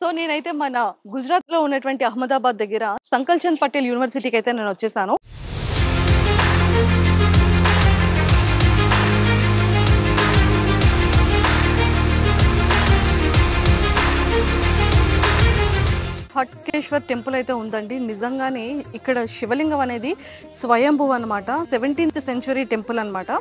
So నేనైతే మన గుజరాత్ లో ఉన్నటువంటి అహ్మదాబాద్ దగ్గర సంకల్చంద్ పటేల్ యూనివర్సిటీకి అయితే నేను వచ్చేసాను. హట్కేశ్వర్ టెంపుల్ అయితే ఉందండి. నిజంగానే ఇక్కడ శివలింగం అనేది స్వయంభూ అన్నమాట. 17th century టెంపుల్ అన్నమాట.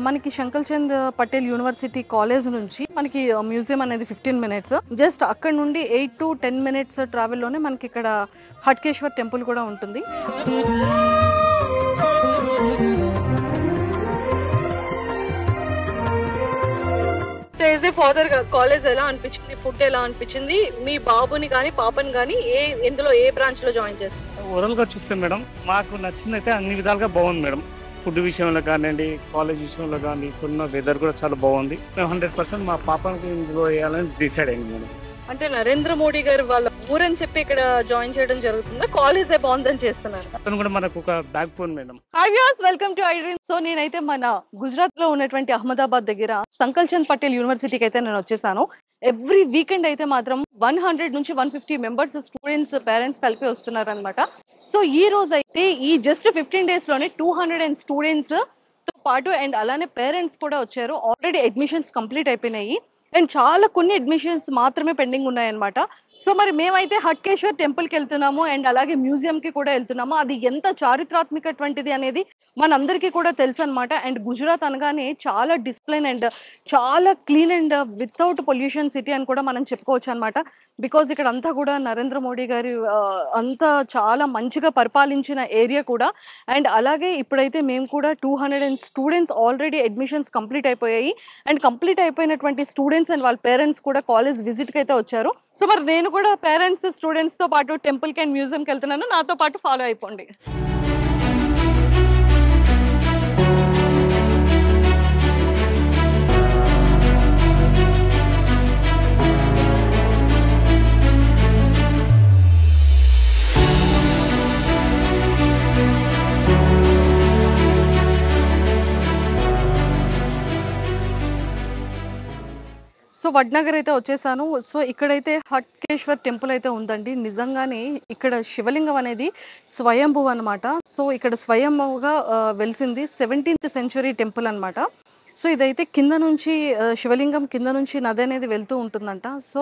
మనకి సంకల్చంద్ పటేల్ యూనివర్సిటీ కాలేజ్ నుంచి మనకి మ్యూజియం అనేది 15 minutes. జస్ట్ అక్కడ నుండి 8 to 10 minutes ట్రావెల్లోనే మనకి ఇక్కడ హట్కేశ్వర్ టెంపుల్ కూడా ఉంటుంది. యాజ్ ఏ ఫాదర్ గా కాలేజ్ ఎలా అనిపించింది, ఫుడ్ ఎలా అనిపించింది, మీ బాబుని కానీ పాపని కానీ ఎందులో ఏ బ్రాంచ్ లో జాయిన్ చేస్తారు? ఓవరాల్ గా చూస్తే మేడం మాకు నచ్చింది అయితే అన్ని విధాలుగా బాగుంది మేడం. ఫుడ్ విషయంలో కానివ్వండి, కాలేజ్ విషయంలో కానీ, ఇప్పుడున్న వెదర్ కూడా చాలా బాగుంది. మేము 100% మా పాపకి ఇందులో వేయాలని డిసైడ్ అయింది మేడం. అంటే నరేంద్ర మోడీ గారు వాళ్ళ ఊరని చెప్పి ఇక్కడ జాయిన్ చేయడం జరుగుతుందా, కాలేజే బాగుందని చేస్తున్నారు? అతను కూడా మనకు ఒక back bone madam. Hi viewers, welcome to I dream. So నేనైతే మన గుజరాత్ లో ఉన్నటువంటి అహ్మదాబాద్ దగ్గర సంకల్చంద్ పటేల్ యూనివర్సిటీకి అయితే నేను వచ్చేసాను. ఎవ్రీ వీకెండ్ అయితే మాత్రం 100 నుంచి 150 మెంబర్స్ స్టూడెంట్స్ పేరెంట్స్ కలిపి వస్తున్నారు అనమాట. సో ఈ రోజు అయితే ఈ జస్ట్ 15 days లోనే 200 స్టూడెంట్స్ తో పాటు అండ్ అలానే పేరెంట్స్ కూడా వచ్చారు. ఆల్రెడీ అడ్మిషన్స్ కంప్లీట్ అయిపోయినాయి అండ్ చాలా కొన్ని అడ్మిషన్స్ మాత్రమే పెండింగ్ ఉన్నాయన్నమాట. సో మరి మేమైతే హట్కేశ్వర్ టెంపుల్కి వెళ్తున్నాము అండ్ అలాగే మ్యూజియంకి కూడా వెళ్తున్నాము. అది ఎంత చారిత్రాత్మకటువంటిది అనేది మనందరికీ కూడా తెలుసు అనమాట. అండ్ గుజరాత్ అనగానే చాలా డిసిప్లిన్ అండ్ చాలా clean and without pollution city అని కూడా మనం చెప్పుకోవచ్చు అనమాట. బికాజ్ ఇక్కడ అంతా కూడా నరేంద్ర మోడీ గారి అంతా చాలా మంచిగా పరిపాలించిన ఏరియా కూడా. అండ్ అలాగే ఇప్పుడైతే మేము కూడా 200 స్టూడెంట్స్ ఆల్రెడీ అడ్మిషన్స్ కంప్లీట్ అయిపోయాయి అండ్ కంప్లీట్ అయిపోయినటువంటి స్టూడెంట్స్ అండ్ వాళ్ళ పేరెంట్స్ కూడా కాలేజ్ విజిట్కి అయితే వచ్చారు. సో మరి నేను కూడా పేరెంట్స్ స్టూడెంట్స్ తో పాటు టెంపుల్కి అండ్ మ్యూజియంకి వెళ్తున్నాను. నాతో పాటు ఫాలో అయిపోండి. సో వడ్నగర్ అయితే వచ్చేసాను. సో ఇక్కడైతే హట్కేశ్వర్ టెంపుల్ అయితే ఉందండి. నిజంగానే ఇక్కడ శివలింగం అనేది స్వయంభూ అన్నమాట. సో ఇక్కడ స్వయంభూగా వెలిసింది 17th century టెంపుల్ అన్నమాట. సో ఇదైతే కింద నుంచి శివలింగం కింద నుంచి నది అనేది వెళ్తూ ఉంటుందంట. సో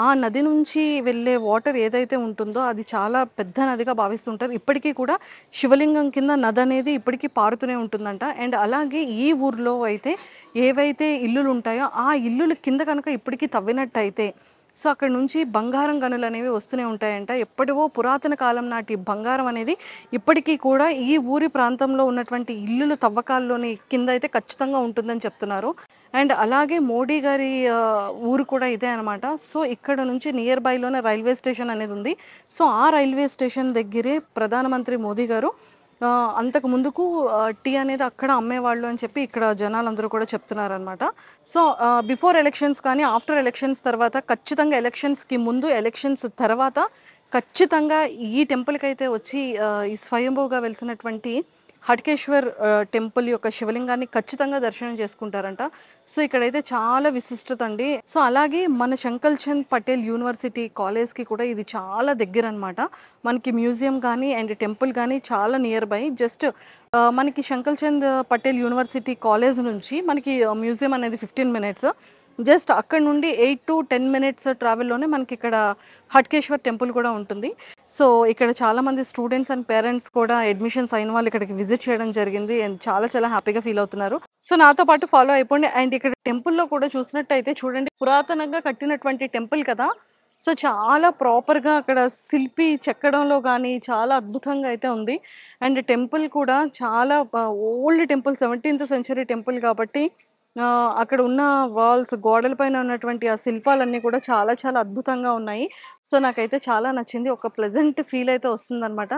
ఆ నది నుంచి వెళ్ళే వాటర్ ఏదైతే ఉంటుందో అది చాలా పెద్ద నదిగా భావిస్తుంటారు. ఇప్పటికీ కూడా శివలింగం కింద నది అనేది ఇప్పటికీ పారుతూనే ఉంటుందంట. అండ్ అలాగే ఈ ఊర్లో అయితే ఏవైతే ఇల్లులు ఉంటాయో ఆ ఇల్లుల కింద కనుక ఇప్పటికీ తవ్వినట్టయితే సో అక్కడ నుంచి బంగారం గనులు అనేవి వస్తూనే ఉంటాయంట. ఎప్పటివో పురాతన కాలం నాటి బంగారం అనేది ఇప్పటికీ కూడా ఈ ఊరి ప్రాంతంలో ఉన్నటువంటి ఇల్లులు తవ్వకాల్లోని కింద అయితే ఖచ్చితంగా ఉంటుందని చెప్తున్నారు. అండ్ అలాగే మోడీ గారి ఊరు కూడా ఇదే అనమాట. సో ఇక్కడ నుంచి నియర్ బైలోనే రైల్వే స్టేషన్ అనేది ఉంది. సో ఆ రైల్వే స్టేషన్ దగ్గరే ప్రధానమంత్రి మోదీ గారు అంతకు ముందుకు టీ అనేది అక్కడ అమ్మేవాళ్ళు అని చెప్పి ఇక్కడ జనాలందరూ కూడా చెప్తున్నారనమాట. సో బిఫోర్ ఎలక్షన్స్ కానీ ఆఫ్టర్ ఎలక్షన్స్ తర్వాత ఖచ్చితంగా ఎలక్షన్స్కి ముందు ఎలక్షన్స్ తర్వాత ఖచ్చితంగా ఈ టెంపుల్కి అయితే వచ్చి ఈ స్వయంభూగా వెలిసినటువంటి హట్కేశ్వర్ టెంపుల్ యొక్క శివలింగాన్ని ఖచ్చితంగా దర్శనం చేసుకుంటారంట. సో ఇక్కడైతే చాలా విశిష్టత అండి. సో అలాగే మన సంకల్చంద్ పటేల్ యూనివర్సిటీ కాలేజ్కి కూడా ఇది చాలా దగ్గర అనమాట. మనకి మ్యూజియం కానీ అండ్ టెంపుల్ కానీ చాలా నియర్ బై. జస్ట్ మనకి సంకల్చంద్ పటేల్ యూనివర్సిటీ కాలేజ్ నుంచి మనకి మ్యూజియం అనేది 15 minutes. జస్ట్ అక్కడ నుండి 8 to 10 minutes ట్రావెల్లోనే మనకి ఇక్కడ హట్కేశ్వర్ టెంపుల్ కూడా ఉంటుంది. సో ఇక్కడ చాలామంది స్టూడెంట్స్ అండ్ పేరెంట్స్ కూడా అడ్మిషన్స్ అయిన వాళ్ళు ఇక్కడికి విజిట్ చేయడం జరిగింది అండ్ చాలా చాలా హ్యాపీగా ఫీల్ అవుతున్నారు. సో నాతో పాటు ఫాలో అయిపోండి. అండ్ ఇక్కడ టెంపుల్లో కూడా చూసినట్టయితే చూడండి, పురాతనంగా కట్టినటువంటి టెంపుల్ కదా. సో చాలా ప్రాపర్గా అక్కడ శిల్పి చెక్కడంలో కానీ చాలా అద్భుతంగా అయితే ఉంది. అండ్ టెంపుల్ కూడా చాలా old temple, 17th century temple కాబట్టి అక్కడ ఉన్న వాల్స్ గోడల పైన ఉన్నటువంటి ఆ శిల్పాలన్నీ కూడా చాలా చాలా అద్భుతంగా ఉన్నాయి. సో నాకైతే చాలా నచ్చింది. ఒక ప్లెజెంట్ ఫీల్ అయితే వస్తుందన్నమాట.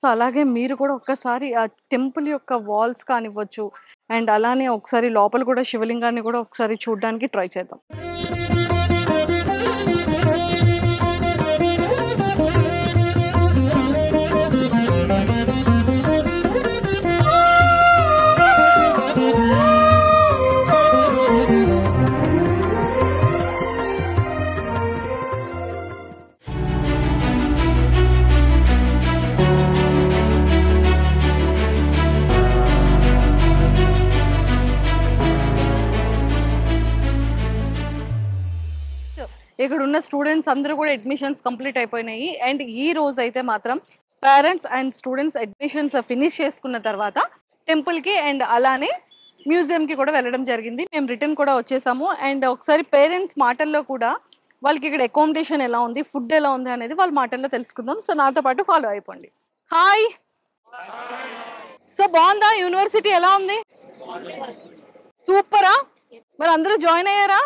సో అలాగే మీరు కూడా ఒక్కసారి ఆ టెంపుల్ యొక్క వాల్స్ కానివ్వచ్చు అండ్ అలానే ఒకసారి లోపల కూడా శివలింగాన్ని కూడా ఒకసారి చూడడానికి ట్రై చేద్దాం. ఇక్కడ ఉన్న స్టూడెంట్స్ అందరూ కూడా అడ్మిషన్స్ కంప్లీట్ అయిపోయినాయి. అండ్ ఈ రోజు అయితే మాత్రం parents and students admissions finish చేసుకున్న తర్వాత టెంపుల్కి అండ్ అలానే మ్యూజియంకి కూడా వెళ్ళడం జరిగింది. మేము రిటర్న్ కూడా వచ్చేసాము. అండ్ ఒకసారి పేరెంట్స్ మాటల్లో కూడా వాళ్ళకి ఇక్కడ అకామిడేషన్ ఎలా ఉంది, ఫుడ్ ఎలా ఉంది అనేది వాళ్ళ మాటల్లో తెలుసుకుందాం. సో నాతో పాటు ఫాలో అయిపోండి. హాయ్. సో బాగుందా యూనివర్సిటీ, ఎలా ఉంది? సూపరా. మరి అందరూ జాయిన్ అయ్యారా?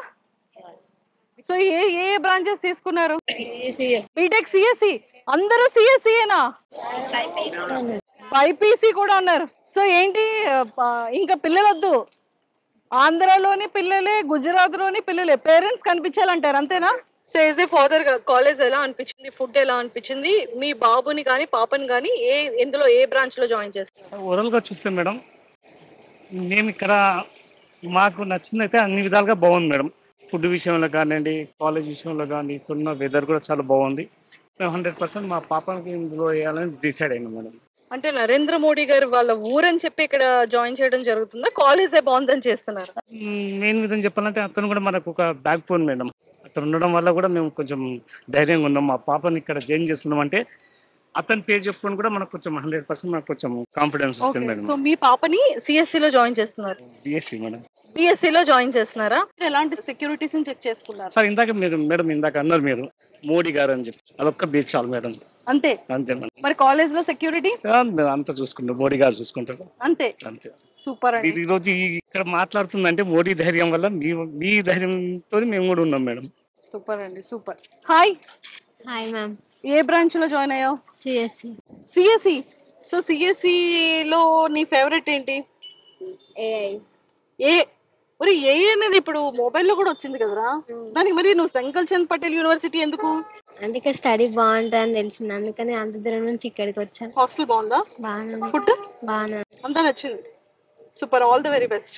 సో ఏ ఏ బ్రాంచెస్ తీసుకున్నారు? BTech CSC. అందరూ సిఎస్సియేనా? బైపీసీ కూడా ఉన్నారు. సో ఏంటి ఇంకా పిల్లలు వద్దు, ఆంధ్రాలోని పిల్లలే, గుజరాత్ లోని పిల్లలే, పేరెంట్స్ కనిపించాలంటారు, అంతేనా? సో యాజ్ ఏ ఫాదర్ గా కాలేజ్ ఎలా అనిపించింది, ఫుడ్ ఎలా అనిపించింది, మీ బాబుని కానీ పాపని కానీ ఎందులో ఏ బ్రాంచ్ లో జాయిన్ చేస్తారు? ఓవరాల్ గా చూస్తే మేడం, మేము ఇక్కడ మాకు నచ్చింది అయితే అన్ని విధాలుగా బాగుంది మేడం. ఫుడ్ విషయంలో కానివ్వండి, కాలేజ్ విషయంలో కానీ, ఇక్కడున్న వెదర్ కూడా చాలా బాగుంది. మేము 100% మా పాపకి ఇందులో వేయాలని డిసైడ్ అయినాం మేడం. అంటే నరేంద్ర మోడీ గారు వాళ్ళ ఊరని చెప్పి ఇక్కడ జాయిన్ చేయడం జరుగుతుందా, కాలేజే బాగుందని చేస్తున్నారు? మెయిన్ విధంగా చెప్పాలంటే అతను కూడా మనకు ఒక బ్యాక్ బోన్ మేడం. అతను ఉండడం వల్ల కూడా మేము కొంచెం ధైర్యంగా ఉన్నాం. మా పాపని ఇక్కడ జాయిన్ చేస్తున్నాం అంటే అతని పేరు చెప్పుకొని కూడా మనకు కొంచెం 100% మనకు కొంచెం కాన్ఫిడెన్స్ వస్తుంది మేడం. సో మీ పాపని సిఎస్సి లో జాయిన్ చేస్తున్నారు? BSc madam. బిఎస్సి లో జాయిన్ చేస్తున్నారా? ఎలాంటి సెక్యూరిటీస్ చెక్ చేసుకున్నారు? సార్ ఇందాక మీరు మేడం ఇందాక అన్నారు మీరు మోడీ గారు అని చెప్పి, అదొక్క బీచ్ చాలు మేడం. అంతే అంతే మేడం. మరి కాలేజ్ లో సెక్యూరిటీ అంతా చూసుకుంటారు, మోడీ గారు చూసుకుంటారు. అంతే. అంతే. సూపర్ అండి. ఈ రోజు ఇక్కడ మాట్లాడుతుందంటే మోడీ ధైర్యం వల్ల, మీ ధైర్యంతో మేము కూడా ఉన్నాం మేడం. సూపర్ అండి, సూపర్. హాయ్. Hi ma'am. ఏ బ్రాంచ్ లో జాయిన్ అయ్యావు? సిఎస్సి. సిఎస్సి. సో సిఎస్సి లో నీ ఫేవరెట్ ఏంటి? ఏఐ. ఏ మరి ఏ అనేది ఇప్పుడు మొబైల్లో కూడా వచ్చింది కదరా, దానికి మరి నువ్వు సంకల్ చంద్ పటేల్ యూనివర్సిటీ ఎందుకు? అందుకే స్టడీ బాగుంటుందని తెలిసింది, అందుకని అంత దూరం నుంచి ఇక్కడికి వచ్చాను. హాస్టల్ బాగుందా? బాగా ఫుడ్ బాగా అంతా నచ్చింది. Super, all the very best.